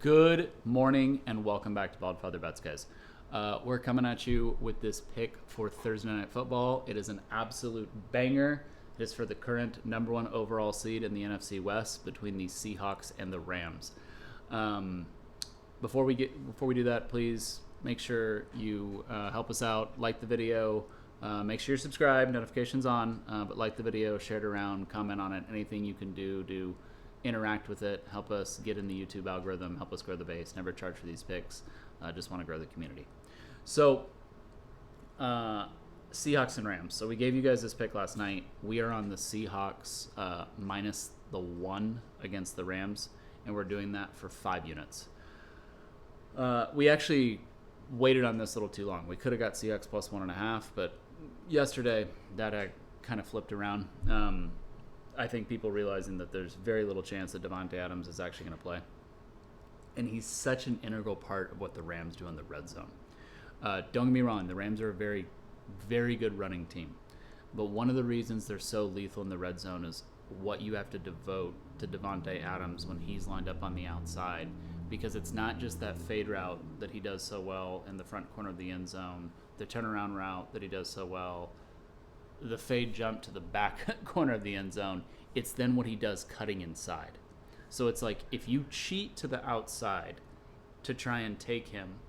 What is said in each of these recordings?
Good morning and welcome back to Bald Feather Bets, guys. We're coming at you with this pick for Thursday Night Football. It is an absolute banger. It is for the current number one overall seed in the NFC West between the Seahawks and the Rams. Before we do that, please make sure you help us out. Like the video. Make sure you're subscribed. Notifications on. But like the video, share it around, comment on it. Anything you can do to interact with it, help us get in the YouTube algorithm, help us grow the base. Never charge for these picks. Just want to grow the community. So, Seahawks and Rams. So we gave you guys this pick last night. We are on the Seahawks minus the 1 against the Rams, and we're doing that for 5 units. We actually waited on this a little too long. We could have got Seahawks plus 1.5, but yesterday that kind of flipped around. I think people realizing that there's very little chance that Davante Adams is actually going to play. And he's such an integral part of what the Rams do in the red zone. Don't get me wrong, the Rams are a very, very good running team. But one of the reasons they're so lethal in the red zone is what you have to devote to Davante Adams when he's lined up on the outside. Because it's not just that fade route that he does so well in the front corner of the end zone, the turnaround route that he does so well, the fade jump to the back corner of the end zone. It's then what he does cutting inside. So it's like if you cheat to the outside to try and take him,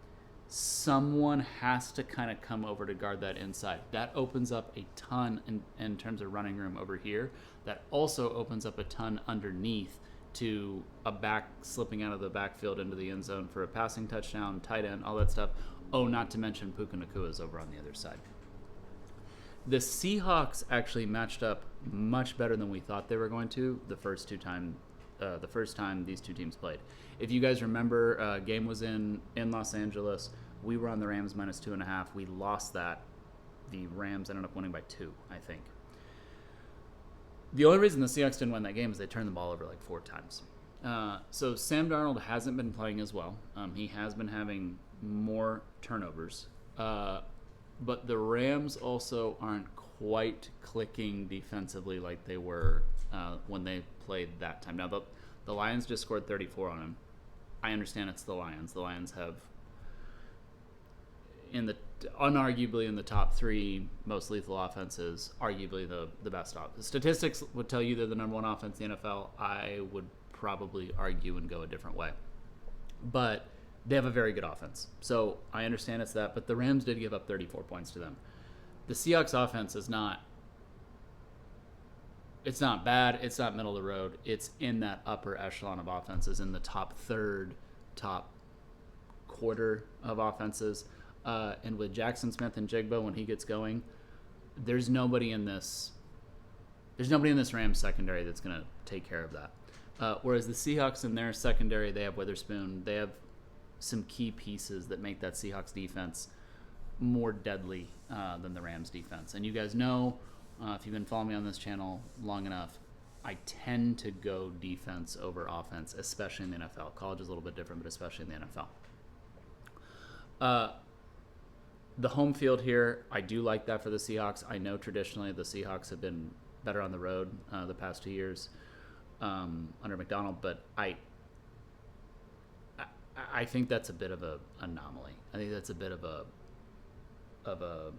someone has to kind of come over to guard that inside. That opens up a ton in terms of running room over here. That also opens up a ton underneath to a back slipping out of the backfield into the end zone for a passing touchdown, tight end, all that stuff. Oh, not to mention Puka Nakua's over on the other side. The Seahawks actually matched up much better than we thought they were going to the first time these two teams played. If you guys remember, game was in Los Angeles. We were on the Rams minus 2.5. We lost that. The Rams ended up winning by 2, I think. The only reason the Seahawks didn't win that game is they turned the ball over like 4 times. So Sam Darnold hasn't been playing as well. He has been having more turnovers. But the Rams also aren't quite clicking defensively like they were when they played that time. Now, the Lions just scored 34 on them. I understand it's the Lions. The Lions have, unarguably in the top 3 most lethal offenses, arguably the best offense. Statistics would tell you they're the number 1 offense in the NFL. I would probably argue and go a different way. But they have a very good offense. So I understand it's that, but the Rams did give up 34 points to them. The Seahawks offense is not bad. It's not middle of the road. It's in that upper echelon of offenses, in the top third, top quarter of offenses. And with Jackson Smith and Jigba, when he gets going, there's nobody in this Rams secondary that's going to take care of that. Whereas the Seahawks in their secondary, they have Witherspoon. They have some key pieces that make that Seahawks defense more deadly than the Rams defense. And you guys know, if you've been following me on this channel long enough, I tend to go defense over offense, especially in the NFL. College is a little bit different, but especially in the NFL. The home field here, I do like that for the Seahawks. I know traditionally the Seahawks have been better on the road the past 2 years under McDonald, but I think that's a bit of an anomaly. I think that's a bit of a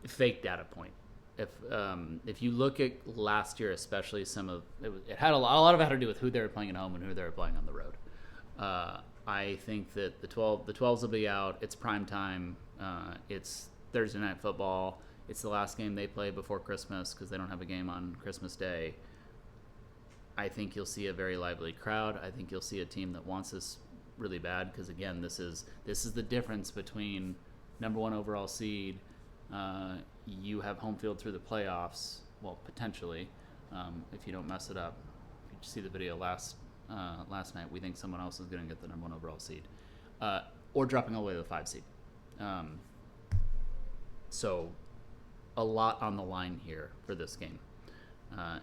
fake data point. If you look at last year, especially it had a lot of it had to do with who they were playing at home and who they were playing on the road. I think that the 12s will be out. It's prime time. It's Thursday Night Football. It's the last game they play before Christmas because they don't have a game on Christmas Day. I think you'll see a very lively crowd. I think you'll see a team that wants this really bad because, again, this is the difference between number 1 overall seed. You have home field through the playoffs, well, potentially, if you don't mess it up. If you see the video last night, we think someone else is going to get the number 1 overall seed, or dropping all the way to the 5 seed. So a lot on the line here for this game.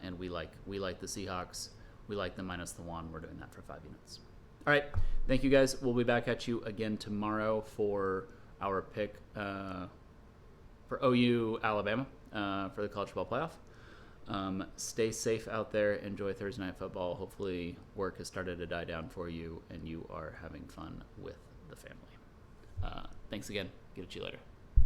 And we like the Seahawks. We like the minus the 1. We're doing that for 5 units. All right. Thank you, guys. We'll be back at you again tomorrow for our pick for OU Alabama for the college football playoff. Stay safe out there. Enjoy Thursday Night Football. Hopefully work has started to die down for you and you are having fun with the family. Thanks again. Get at you later.